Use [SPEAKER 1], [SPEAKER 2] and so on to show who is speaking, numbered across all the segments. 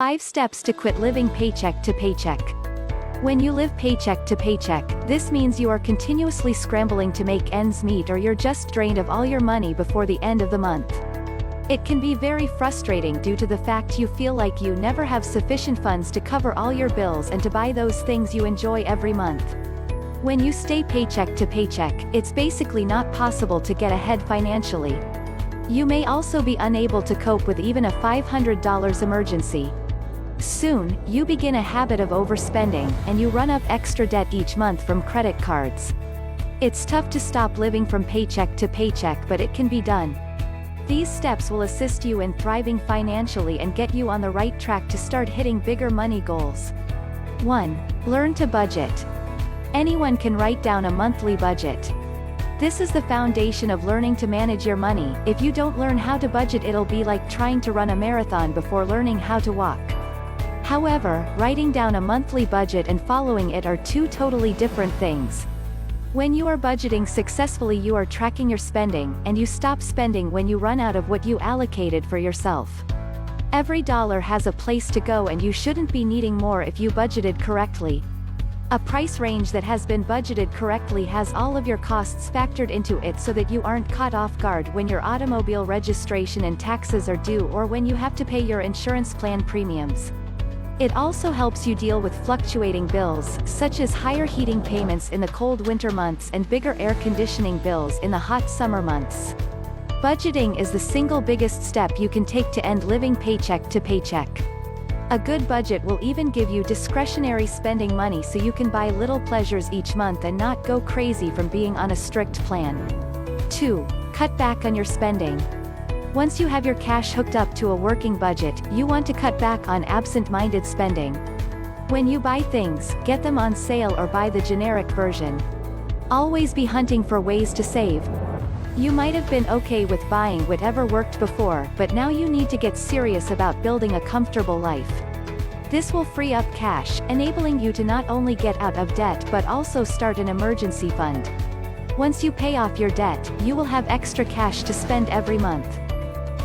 [SPEAKER 1] 5 steps to quit living paycheck to paycheck. When you live paycheck to paycheck, this means you are continuously scrambling to make ends meet, or you're just drained of all your money before the end of the month. It can be very frustrating due to the fact you feel like you never have sufficient funds to cover all your bills and to buy those things you enjoy every month. When you stay paycheck to paycheck, it's basically not possible to get ahead financially. You may also be unable to cope with even a $500 emergency. Soon, you begin a habit of overspending, and you run up extra debt each month from credit cards. It's tough to stop living from paycheck to paycheck, but it can be done. These steps will assist you in thriving financially and get you on the right track to start hitting bigger money goals. 1. Learn to budget. Anyone can write down a monthly budget. This is the foundation of learning to manage your money. If you don't learn how to budget, it'll be like trying to run a marathon before learning how to walk. However, writing down a monthly budget and following it are two totally different things. When you are budgeting successfully, you are tracking your spending, and you stop spending when you run out of what you allocated for yourself. Every dollar has a place to go, and you shouldn't be needing more if you budgeted correctly. A price range that has been budgeted correctly has all of your costs factored into it so that you aren't caught off guard when your automobile registration and taxes are due, or when you have to pay your insurance plan premiums. It also helps you deal with fluctuating bills, such as higher heating payments in the cold winter months and bigger air conditioning bills in the hot summer months. Budgeting is the single biggest step you can take to end living paycheck to paycheck. A good budget will even give you discretionary spending money so you can buy little pleasures each month and not go crazy from being on a strict plan. 2. Cut back on your spending. Once you have your cash hooked up to a working budget, you want to cut back on absent-minded spending. When you buy things, get them on sale or buy the generic version. Always be hunting for ways to save. You might have been okay with buying whatever worked before, but now you need to get serious about building a comfortable life. This will free up cash, enabling you to not only get out of debt but also start an emergency fund. Once you pay off your debt, you will have extra cash to spend every month.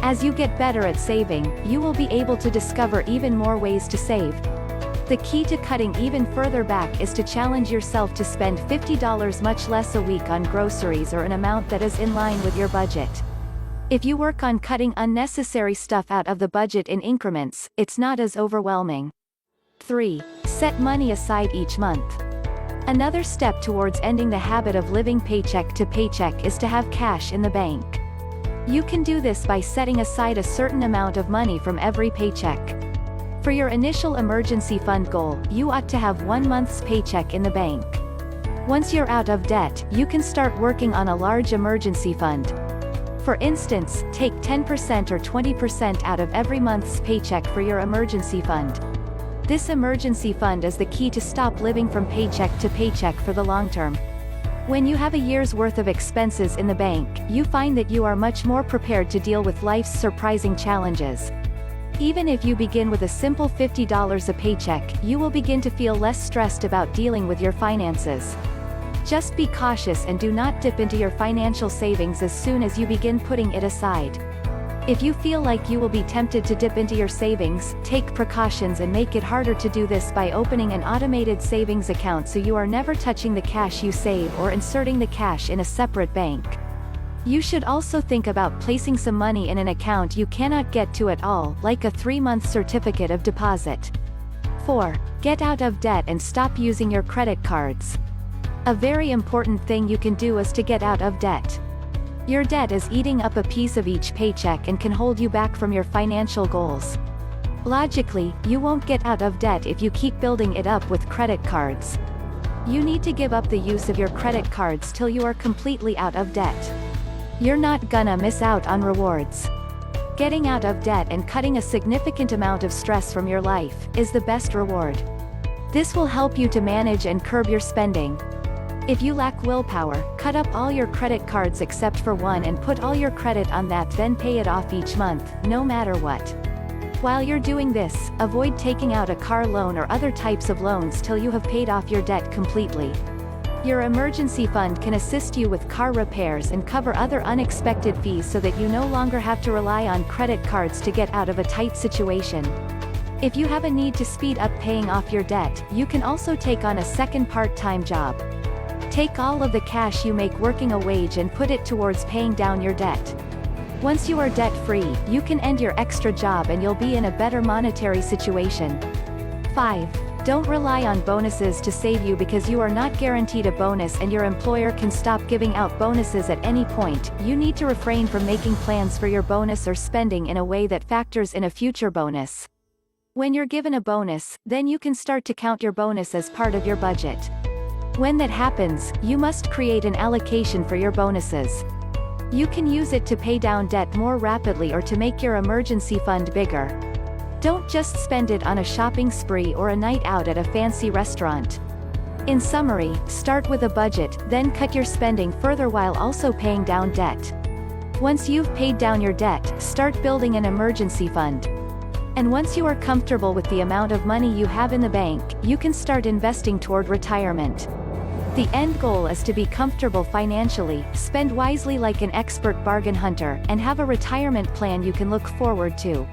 [SPEAKER 1] As you get better at saving, you will be able to discover even more ways to save. The key to cutting even further back is to challenge yourself to spend $50 much less a week on groceries, or an amount that is in line with your budget. If you work on cutting unnecessary stuff out of the budget in increments, it's not as overwhelming. 3. Set money aside each month. Another step towards ending the habit of living paycheck to paycheck is to have cash in the bank. You can do this by setting aside a certain amount of money from every paycheck. For your initial emergency fund goal, you ought to have 1 month's paycheck in the bank. Once you're out of debt, you can start working on a large emergency fund. For instance, take 10% or 20% out of every month's paycheck for your emergency fund. This emergency fund is the key to stop living from paycheck to paycheck for the long term. When you have a year's worth of expenses in the bank, you find that you are much more prepared to deal with life's surprising challenges. Even if you begin with a simple $50 a paycheck, you will begin to feel less stressed about dealing with your finances. Just be cautious and do not dip into your financial savings as soon as you begin putting it aside. If you feel like you will be tempted to dip into your savings, take precautions and make it harder to do this by opening an automated savings account so you are never touching the cash you save, or inserting the cash in a separate bank. You should also think about placing some money in an account you cannot get to at all, like a 3-month certificate of deposit. 4. Get out of debt and stop using your credit cards. A very important thing you can do is to get out of debt. Your debt is eating up a piece of each paycheck and can hold you back from your financial goals. Logically, you won't get out of debt if you keep building it up with credit cards. You need to give up the use of your credit cards till you are completely out of debt. You're not gonna miss out on rewards. Getting out of debt and cutting a significant amount of stress from your life is the best reward. This will help you to manage and curb your spending. If you lack willpower, cut up all your credit cards except for one and put all your credit on that, then pay it off each month, no matter what. While you're doing this, avoid taking out a car loan or other types of loans till you have paid off your debt completely. Your emergency fund can assist you with car repairs and cover other unexpected fees so that you no longer have to rely on credit cards to get out of a tight situation. If you have a need to speed up paying off your debt, you can also take on a second part-time job. Take all of the cash you make working a wage and put it towards paying down your debt. Once you are debt-free, you can end your extra job and you'll be in a better monetary situation. 5. Don't rely on bonuses to save you because you are not guaranteed a bonus and your employer can stop giving out bonuses at any point. You need to refrain from making plans for your bonus or spending in a way that factors in a future bonus. When you're given a bonus, then you can start to count your bonus as part of your budget. When that happens, you must create an allocation for your bonuses. You can use it to pay down debt more rapidly or to make your emergency fund bigger. Don't just spend it on a shopping spree or a night out at a fancy restaurant. In summary, start with a budget, then cut your spending further while also paying down debt. Once you've paid down your debt, start building an emergency fund. And once you are comfortable with the amount of money you have in the bank, you can start investing toward retirement. The end goal is to be comfortable financially, spend wisely like an expert bargain hunter, and have a retirement plan you can look forward to.